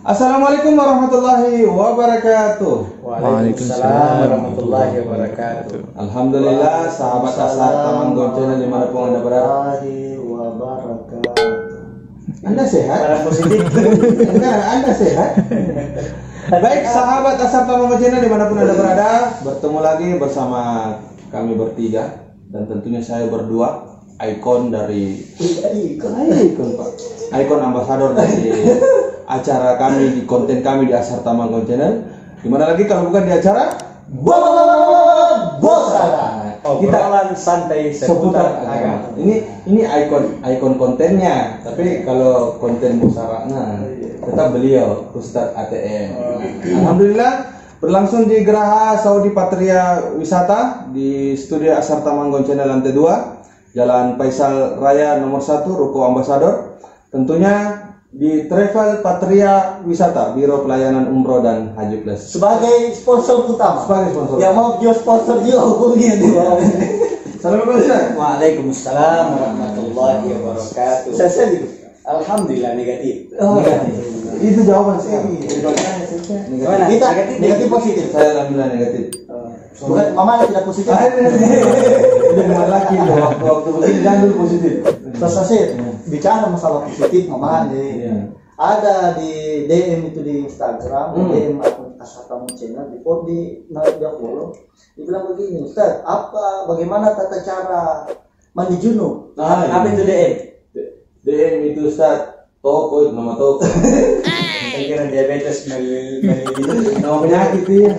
Assalamualaikum warahmatullahi wabarakatuh. Waalaikumsalam warahmatullahi wabarakatuh. Alhamdulillah, sahabat Asar Taman Goncana dimanapun Anda berada. Anda sehat? Para positif. Enggak, Anda sehat? Baik, sahabat Asar Taman Goncana dimanapun Anda berada, bertemu lagi bersama kami bertiga dan tentunya saya berdua, ikon dari ikon ambasador dari acara kami di konten kami di Asar Tamanggon Channel. Dimana lagi kalau bukan di acara Obrolan santai seputar agama. Ini ikon kontennya, tapi kalau konten musyawarahnya tetap beliau Ustadz ATM. Alhamdulillah berlangsung di Geraha Saudi Patria Wisata di studio Asar Tamanggon Channel lantai 2, Jalan Faisal Raya nomor 1, Ruko Ambasador. Tentunya di Travel Patria Wisata, Biro Pelayanan Umroh dan Haji Plus. Sebagai sponsor utama. Sebagai sponsor. Yang mau jual sponsor juga hubungi di bawah. Assalamualaikum. Waalaikumsalam warahmatullahi wabarakatuh. Saya juga. Alhamdulillah negatif. Itu jawaban saya. Gimana? Kita negatif positif. Saya alhamdulillah negatif. Bukan mama tidak positif. Dengan laki waktu begini jangan dulu positif. Terus bicara masalah positif mama Iya. ada di DM itu di Instagram, DM akun Asar Taman Channel di dia follow. Dia bilang begini, Ustaz, bagaimana tata cara mandi junub? Apa itu DM? DM itu Ustaz toko, itu nama toko. Saya kira diabetes Nama penyakit ya.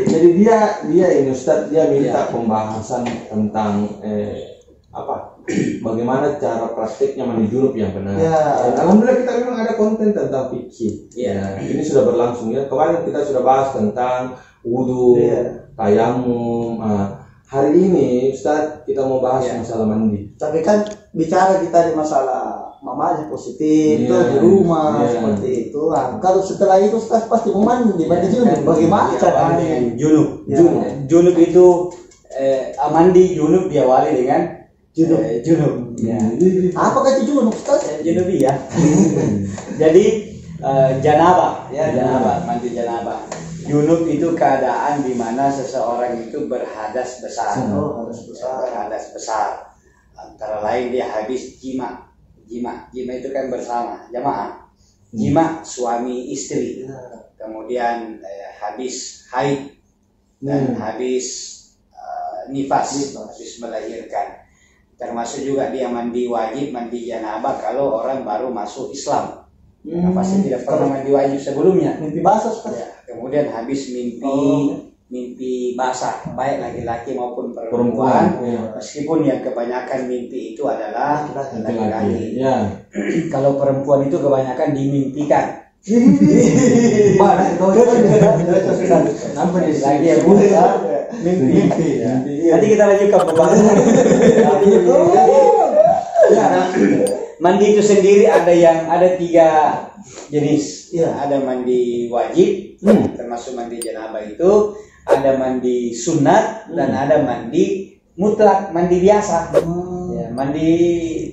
Jadi dia ini Ustaz, dia minta pembahasan tentang bagaimana cara praktiknya mandi junub yang benar. Ya. Dan alhamdulillah kita memang ada konten tentang fikih. Ya. Ini sudah berlangsung ya. Kemarin kita sudah bahas tentang wudu, tayamum. Hari ini Ustaz kita mau bahas masalah mandi. Tapi kan bicara kita di masalah mamanya positif tuh di rumah seperti itu. Nah, kalau setelah itu Ustaz pasti mau mandi junub. Bagaimana cara mandi junub? Ya. Junub itu mandi junub diawali dengan junub. Ya. Apakah itu junub Ustaz? Junub ya. Jadi janabah ya, janabah, mandi janabah. Junub itu keadaan di mana seseorang itu berhadas besar. Berhadas besar. Antara lain dia habis jima itu kan bersama jamaah. Jima suami istri. Kemudian habis haid dan habis nifas, habis melahirkan. Termasuk juga dia mandi wajib, mandi janabah kalau orang baru masuk Islam. Pasti tidak pernah mandi wajib sebelumnya. Mimpi basah seperti Kemudian habis mimpi basah, baik laki-laki maupun perempuan. Meskipun yang kebanyakan mimpi itu adalah laki-laki. Kalau perempuan itu kebanyakan dimimpikan. Mana itu? Nampak lagi ya bu, mimpi. Nanti kita lanjutkan pembahasan. Mandi itu sendiri ada 3 jenis. Ada mandi wajib, termasuk mandi janabah itu. Ada mandi sunat dan ada mandi mutlak, mandi biasa. Mandi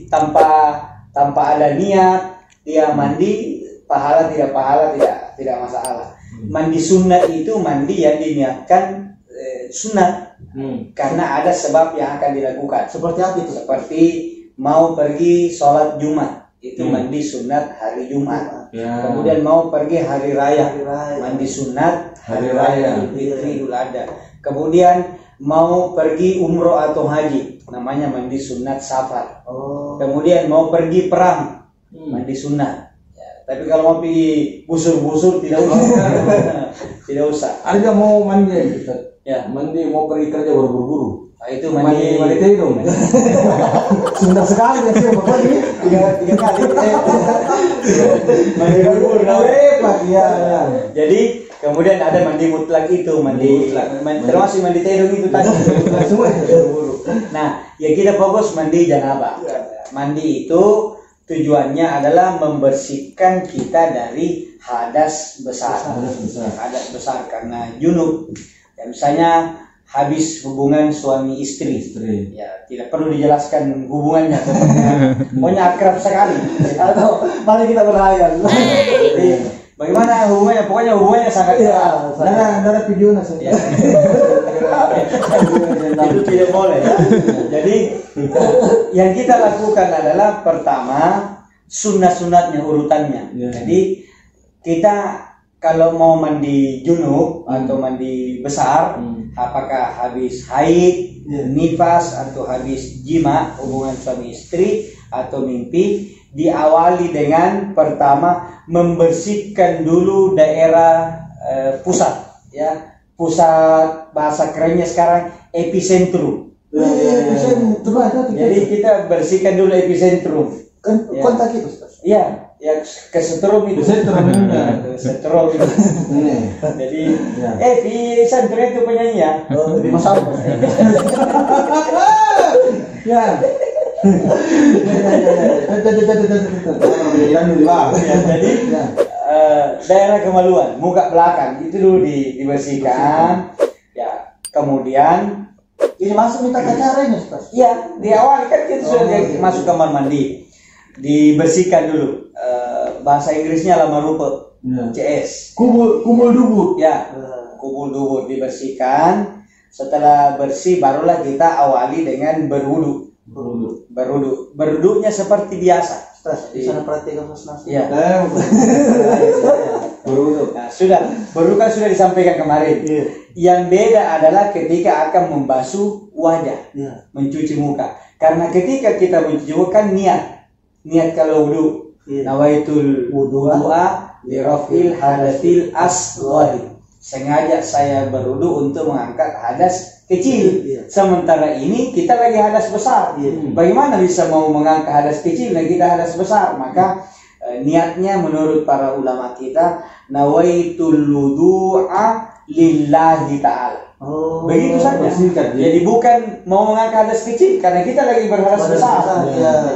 tanpa ada niat, dia mandi pahala tidak masalah. Mandi sunat itu mandi yang diniatkan sunat karena ada sebab yang akan dilakukan. Seperti apa itu? Seperti mau pergi sholat Jumat itu mandi sunat hari Jumat. Kemudian mau pergi hari raya, mandi sunat hari raya Idul Adha. Kemudian mau pergi umroh atau haji, namanya mandi sunat safar. Kemudian mau pergi perang, mandi sunat. Tapi kalau mau pergi busur tidak usah. Tidak usah. Ada mau mandi mandi mau pergi kerja buru-buru. Itu mandi dong. Sebentar sekali ya sih, Bapak ini 3 kali. Mandi buru-buru. Jadi kemudian ada mandi mutlak itu, mandi termasuk mandi tedung itu tadi. Nah, ya kita fokus mandi janabah. Mandi itu tujuannya adalah membersihkan kita dari hadas besar. Hadas besar karena junub. Ya, misalnya habis hubungan suami istri. Ya, tidak perlu dijelaskan hubungannya, pokoknya akrab sekali. Atau mari kita berhayal. Jadi, bagaimana hubungannya? Pokoknya hubungannya sangat erat. Ada video nasi. Ya. Itu tidak boleh. Jadi yang kita lakukan adalah pertama sunat-sunatnya urutannya. Jadi kita kalau mau mandi junub atau mandi besar, apakah habis haid, nifas atau habis jima hubungan suami istri atau mimpi, diawali dengan pertama membersihkan dulu daerah pusat, ya, pusat bahasa kerennya sekarang epicentrum. Jadi kita bersihkan dulu epicentrum. Kontak itu, Ustaz. Iya, ya kesetrum itu. Kesetrum itu. Jadi, bisa itu penyanyi ya. Lebih masalah. Ya. Jadi daerah kemaluan, muka belakang itu dulu dibersihkan. Ya, kemudian ini masuk minta caranya, Ustaz. Iya, di awal kan kita sudah masuk kamar mandi, dibersihkan dulu. Bahasa Inggrisnya lama rupa, CS. Kubul dubur. Ya, kubul dubur dibersihkan. Setelah bersih, barulah kita awali dengan berwudu. Berwudunya seperti biasa. Ustaz, di sana perhatikan Ustaz. Iya. Berwudu. Nah, sudah, berwudu kan sudah disampaikan kemarin. Yang beda adalah ketika akan membasuh wajah, mencuci muka. Karena ketika kita mencuci muka kan niat kalau wudu, nawaitul wudu'a li raf'il hadatsil asghar. Sengaja saya berwudu untuk mengangkat hadas kecil. Sementara ini kita lagi hadas besar. Bagaimana bisa mau mengangkat hadas kecil dan kita hadas besar? Maka niatnya menurut para ulama kita, nawaitul wudu'a lillahi ta'ala. Begitu saja. Jadi bukan mau mengangkat hadas kecil karena kita lagi berhadas besar.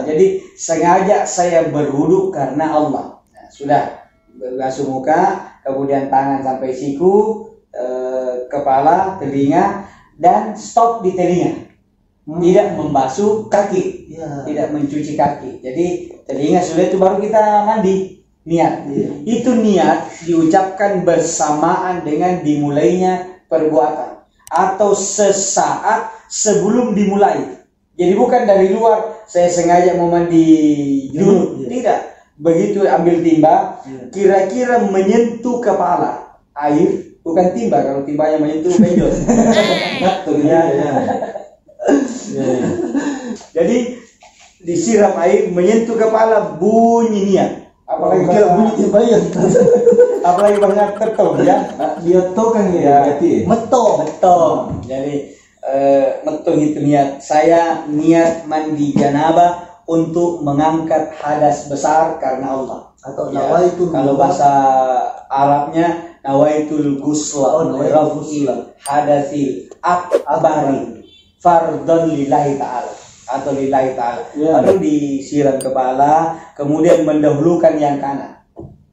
Jadi sengaja saya berwudu karena Allah. Nah, sudah basuh muka, kemudian tangan sampai siku, kepala, telinga, dan stop di telinga. Tidak membasuh kaki, tidak mencuci kaki. Jadi telinga sudah itu baru kita mandi. Niat. Itu niat diucapkan bersamaan dengan dimulainya perbuatan atau sesaat sebelum dimulai. Jadi bukan dari luar saya sengaja mau mandi junub, tidak. Begitu ambil timba, kira-kira menyentuh kepala air, bukan timba, kalau timbanya menyentuh benjol. Jadi disiram air menyentuh kepala, bunyi niat. Apalagi bunyi timba, apalagi banyak tertong ya. Dia tahu kan ya, metong. Jadi metong itu niat. Saya niat mandi janabah untuk mengangkat hadas besar karena Allah. Atau nawaitul, kalau bahasa Arabnya nawaitul ghusla, nawaitul hadatsil akbari fardhon lillahi ta'ala atau lillahi ta'ala. Lalu disiram kepala, kemudian mendahulukan yang kanan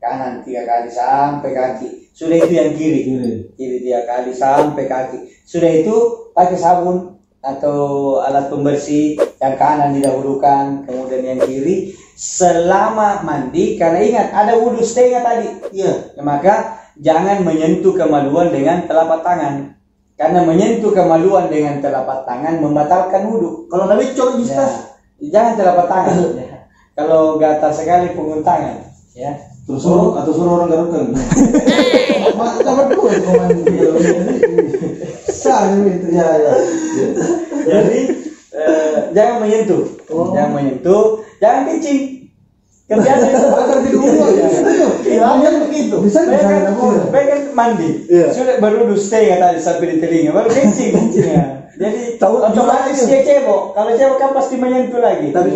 3 kali sampai kaki. Sudah itu yang kiri 3 kali sampai kaki. Sudah itu pakai sabun atau alat pembersih, yang kanan didahulukan, kemudian yang kiri selama mandi. Karena ingat ada wudhu setengah tadi, maka jangan menyentuh kemaluan dengan telapak tangan, karena menyentuh kemaluan dengan telapak tangan membatalkan wudhu. Kalau Nabi coli jangan telapak tangan. Kalau gatal sekali punggung tangan, ya. Terus suruh orang garukkan. Kabar dua Jadi jangan menyentuh, jangan kencing. Kerjaan itu bakar di rumah. begitu. Bisa kan mandi. Sudah baru stay tadi sampai di telinga, baru kencing. Jadi otomatis dia cebok. Kalau cebok kan pasti menyentuh lagi. Tapi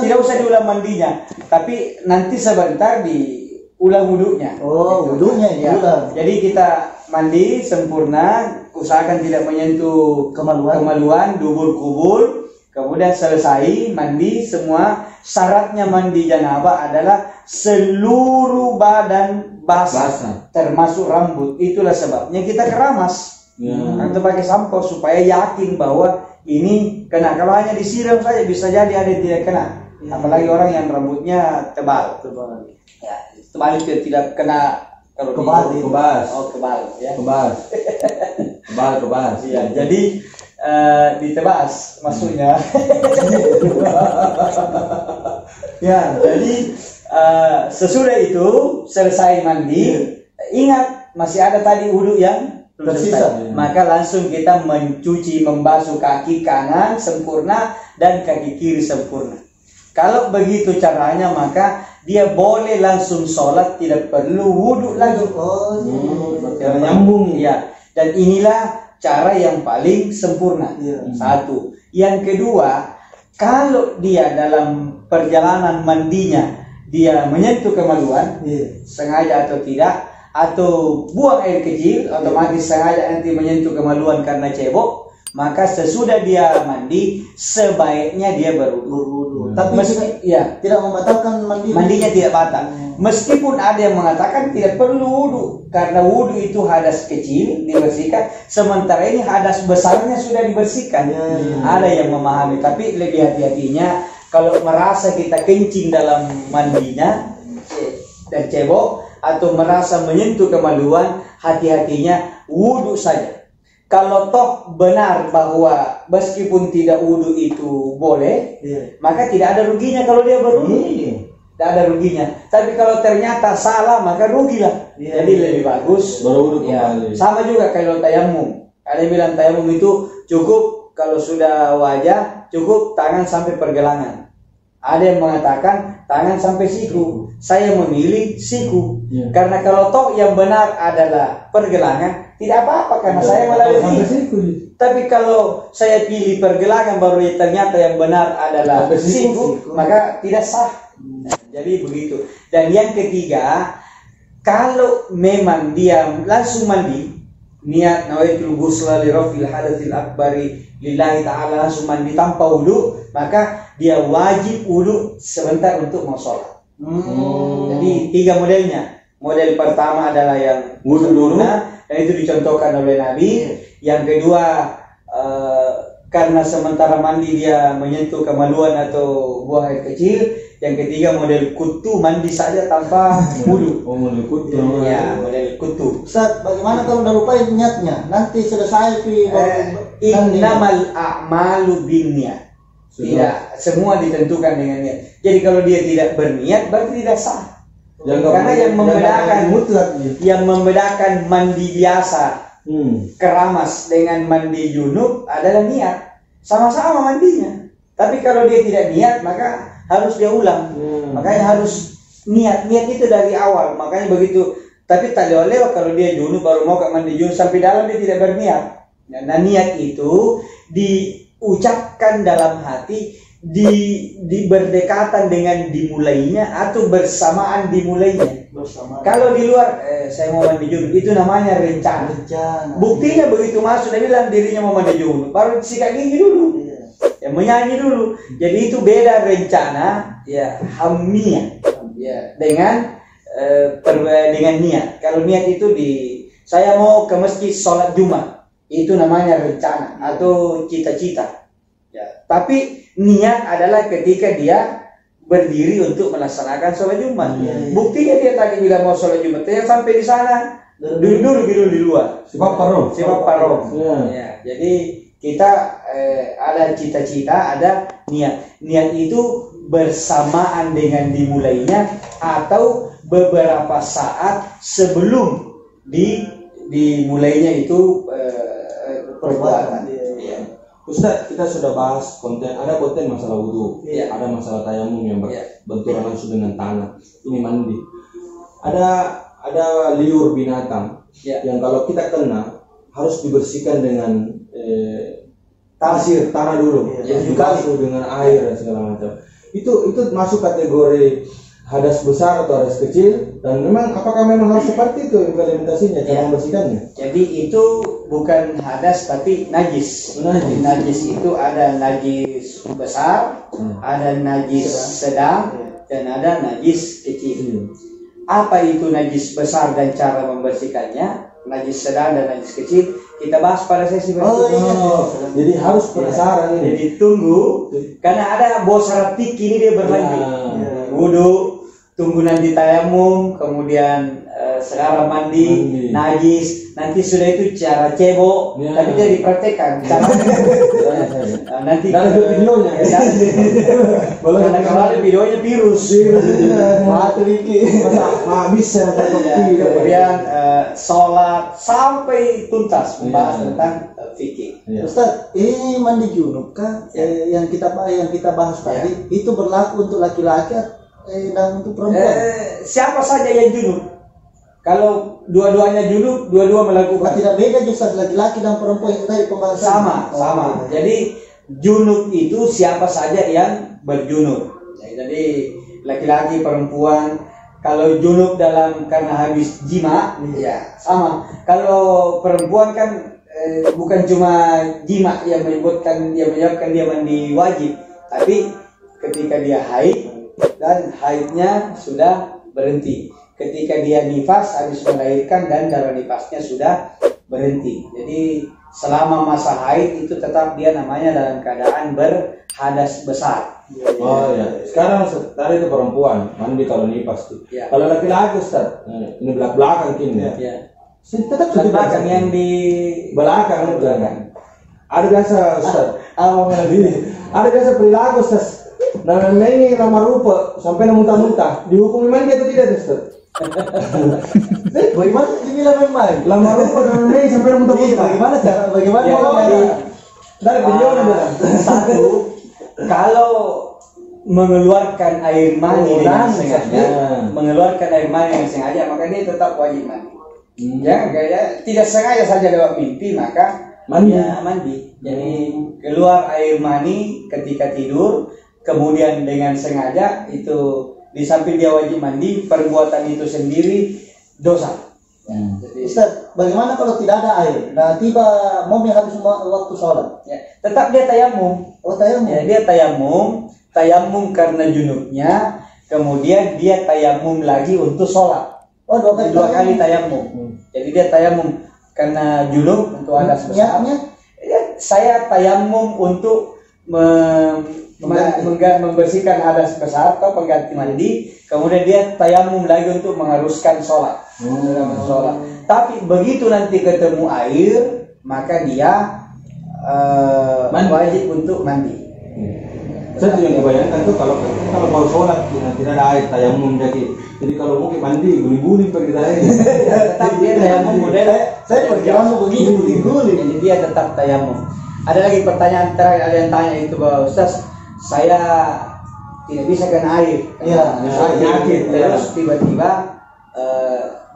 tidak usah diulang mandinya. Tapi nanti sebentar diulang wudunya. Wudunya diulang. Jadi kita mandi sempurna, usahakan tidak menyentuh kemaluan, dubur kubul. Kemudian selesai mandi semua. Syaratnya mandi janabah adalah seluruh badan basah, termasuk rambut. Itulah sebabnya kita keramas. Atau pakai sampo supaya yakin bahwa ini kena. Kalau hanya disiram saja bisa jadi ada yang tidak kena. Apalagi orang yang rambutnya tebal. Ya, tebal itu tidak kena kalau kebas. Oh, kebal ya. Kebas. Ya, jadi ditebas maksudnya. Ya, jadi sesudah itu selesai mandi, ingat masih ada tadi wudhu yang tersisa. Maka langsung kita mencuci, membasuh kaki kanan sempurna dan kaki kiri sempurna. Kalau begitu caranya, maka dia boleh langsung sholat, tidak perlu wudhu lagi. Nyambung. Ya, dan inilah cara yang paling sempurna. Satu. Yang kedua, kalau dia dalam perjalanan mandinya dia menyentuh kemaluan, sengaja atau tidak, atau buang air kecil, otomatis sengaja nanti menyentuh kemaluan karena cebok, maka sesudah dia mandi sebaiknya dia berwudu. Tapi tidak membatalkan mandinya tidak batal. Meskipun ada yang mengatakan tidak perlu wudu karena wudu itu hadas kecil dibersihkan, sementara ini hadas besarnya sudah dibersihkan. Ada yang memahami, tapi lebih hati-hatinya kalau merasa kita kencing dalam mandinya dan cebok atau merasa menyentuh kemaluan, hati-hatinya wudu saja. Kalau toh benar bahwa meskipun tidak wudu itu boleh, maka tidak ada ruginya kalau dia berwudu. Tidak ada ruginya. Tapi kalau ternyata salah, maka rugilah. Jadi lebih bagus berwudu kembali. Sama juga kalau tayamum. Ada yang bilang tayamum itu cukup kalau sudah wajah, cukup tangan sampai pergelangan. Ada yang mengatakan tangan sampai siku. Saya memilih siku. Karena kalau toh yang benar adalah pergelangan, tidak apa-apa karena saya melalui siku. Tapi kalau saya pilih pergelangan baru ternyata yang benar adalah siku, maka tidak sah. Jadi begitu. Dan yang ketiga, kalau memang dia langsung mandi, niat nawaitul ghusla li rafil hadatsil akbari lillahi ta'ala, langsung mandi tanpa wudu, maka dia wajib wudu sebentar untuk mau sholat. Jadi 3 modelnya. Model pertama adalah yang wudu dulu, dan itu dicontohkan oleh Nabi. Yang kedua, karena sementara mandi dia menyentuh kemaluan atau buang air kecil. Yang ketiga model kutu, mandi saja tanpa wudu. Model kutu. Ya, model kutu. Ustaz, bagaimana kalau udah lupa niatnya? Nanti selesai Innamal a'malu binniyat. Tidak, semua ditentukan dengan niat. Jadi kalau dia tidak berniat berarti tidak sah. Karena yang membedakan mandi biasa keramas dengan mandi junub adalah niat. Sama-sama mandinya. Tapi kalau dia tidak niat, maka harus dia ulang. Makanya harus niat itu dari awal. Makanya begitu. Tapi tak lewat kalau dia junub baru mau ke mandi junub sampai dalam dia tidak berniat. Nah, niat itu diucapkan dalam hati, berdekatan dengan dimulainya atau bersamaan dimulainya. Kalau di luar saya mau mandi junub, itu namanya rencana. Buktinya begitu masuk dia bilang dirinya mau mandi junub, baru sikat gigi dulu. Ya, menyanyi dulu. Jadi itu beda rencana, ya, hamniyah, ya, dengan niat. Kalau niat itu saya mau ke masjid sholat Jumat, itu namanya rencana atau cita-cita. Ya, tapi niat adalah ketika dia berdiri untuk melaksanakan sholat Jumat. Buktinya dia tadi bilang mau sholat Jumat, yang sampai di sana dulu di luar. Sifat paroh. Ya, jadi kita ada cita-cita, ada niat. Niat itu bersamaan dengan dimulainya atau beberapa saat sebelum dimulainya itu perbuatan. Ustaz, kita sudah bahas konten, ada konten masalah wudu, ada masalah tayamum yang berbenturan langsung dengan tanah. Ini mandi. Ada liur binatang yang kalau kita kena harus dibersihkan dengan tanah dulu, dibasuh dengan air dan segala macam. Itu masuk kategori hadas besar atau hadas kecil, dan apakah memang harus seperti itu implementasinya cara membersihkannya? Jadi itu bukan hadas tapi najis. Najis itu ada najis besar, ada najis sedang, dan ada najis kecil. Apa itu najis besar dan cara membersihkannya? Najis sedang dan najis kecil. kita bahas pada sesi berikutnya. Jadi harus penasaran ini. Jadi tunggu, karena ada bosara fikih ini dia berlanjut. Wudu, tunggu nanti tayamum, kemudian sekarang mandi, najis, nanti sudah itu cara cebok, tapi dia dipraktekkan. Nanti ada videonya. Karena kalau ada videonya virus. Bisa. Kemudian sholat sampai tuntas membahas tentang fikih. Ustaz, ini mandi junub kan yang kita bahas tadi itu berlaku untuk laki-laki dan untuk perempuan. Siapa saja yang junub? Kalau dua-duanya junub, dua-dua melakukan. Tidak beda Ustaz, laki-laki dan perempuan itu tadi pembahasan. Sama. Jadi junub itu siapa saja yang berjunub. Jadi laki-laki, perempuan. Kalau junub karena habis jima, ya sama. Kalau perempuan kan bukan cuma jima yang menyebabkan dia mandi wajib, tapi ketika dia haid dan haidnya sudah berhenti. Ketika dia nifas habis melahirkan dan darah nifasnya sudah berhenti. Jadi selama masa haid itu tetap dia namanya dalam keadaan berhadas besar. Oh ya. Sekarang tadi itu perempuan mandi kalau nifas tuh. Ya. Kalau laki-laki Ustaz, ini belakang kini. Ya. Tetap sudah Belakang yang di belakang. Ada biasa Ustaz. Ada biasa perilaku Ustaz. Dan ini ramah rupa sampai muntah-muntah. Dihukum mandi atau tidak Ustaz? Bagaimana dibilang memang? Lama rupa dan ini sampai muntah-muntah. Bagaimana? Dari video ada. Satu, kalau mengeluarkan air mani dengan sengaja, maka dia tetap wajib mandi. Ya, kayak tidak sengaja saja lewat mimpi maka mandi. Jadi keluar air mani ketika tidur, kemudian dengan sengaja itu di samping dia wajib mandi, perbuatan itu sendiri dosa. Jadi, Ustaz, bagaimana kalau tidak ada air? Nah, tiba momen habis waktu sholat. ya, tetap dia tayamum. Oh, tayamum. Ya, dia tayamum karena junubnya, kemudian dia tayamum lagi untuk sholat. Oh, dua kali tayamum. Jadi dia tayamum karena junub untuk hadas besar. Ya, saya tayamum untuk membersihkan hadas besar atau pengganti mandi, kemudian dia tayamum lagi untuk mengharuskan sholat. Tapi begitu nanti ketemu air, maka dia wajib untuk mandi. Saya tuh yang kebayangkan tuh kalau mau sholat tidak ada air tayamum jadi kalau mau mandi guling-guling pergi dari air. Tetap dia tayamum model. Saya perjalanan begini guling-guling. Jadi dia tetap tayamum. Ada lagi pertanyaan terakhir ada yang tanya itu bahwa Ustaz, saya tidak bisa kena air. Iya, Penyakit. Terus tiba-tiba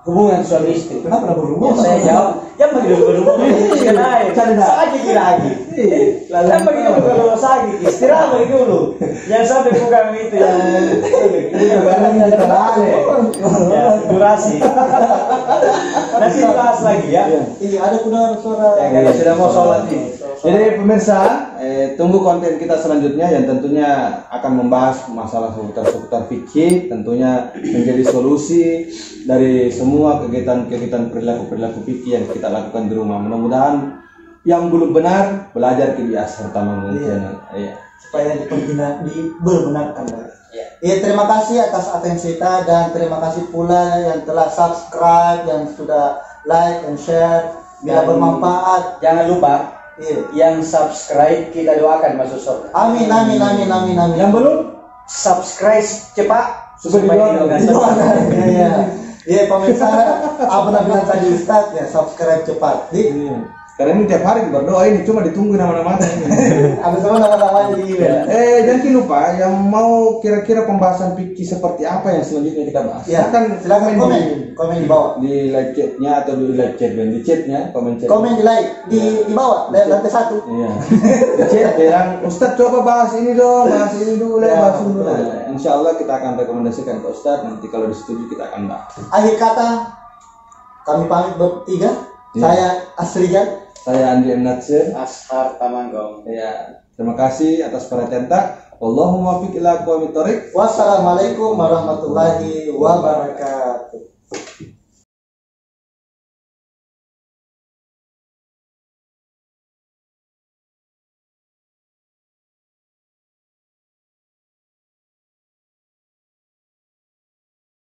hubungan suami istri. Kenapa berhubungan? Saya jawab, yang begitu berhubungan kena air. Sakit lagi. Yang begitu kalau sakit istirahat lagi dulu. Jangan sampai bukan itu yang durasi. Nanti bahas lagi ya. Ini ada suara. Ya, kalau sudah mau sholat ini. Jadi pemirsa, tunggu konten kita selanjutnya yang tentunya akan membahas masalah seputar fikih, tentunya menjadi solusi dari semua kegiatan perilaku fikih yang kita lakukan di rumah. Mudah-mudahan yang belum benar belajar ke di Ashar Tamamul Channel. Iya. Supaya dibenarkan. Ya, terima kasih atas atensi kita dan terima kasih pula yang telah subscribe, yang sudah like dan share. Bila bermanfaat, Jangan lupa yang subscribe kita doakan masuk surga. Amin. Yang belum Subscribe cepat supaya didoakan. Iya, pemirsa, apa bilang tadi Ustaz ya, subscribe cepat. Karena ini tiap hari berdoa ini cuma ditunggu nama-namanya ini. Ada semua nama-namanya di email. Jangan lupa yang mau kira-kira pembahasan fikih seperti apa yang selanjutnya kita bahas. Ya, silakan komen di bawah. Di live chatnya atau di live chat di chatnya komen chat. Komen di like di bawah lantai 1. Iya. Di chat bilang Ustaz coba bahas ini dong, bahas ini dulu, bahas ini dulu. Insya Allah kita akan rekomendasikan ke Ustaz, nanti kalau disetujui kita akan bahas. Akhir kata kami pamit bertiga. Saya Asrijan. Saya Andi Natsir. Ashar Tamanggong. Ya, terima kasih atas perhatian tak. Wallahumma fiq ila aqwamit thoriq. Wassalamualaikum warahmatullahi wabarakatuh.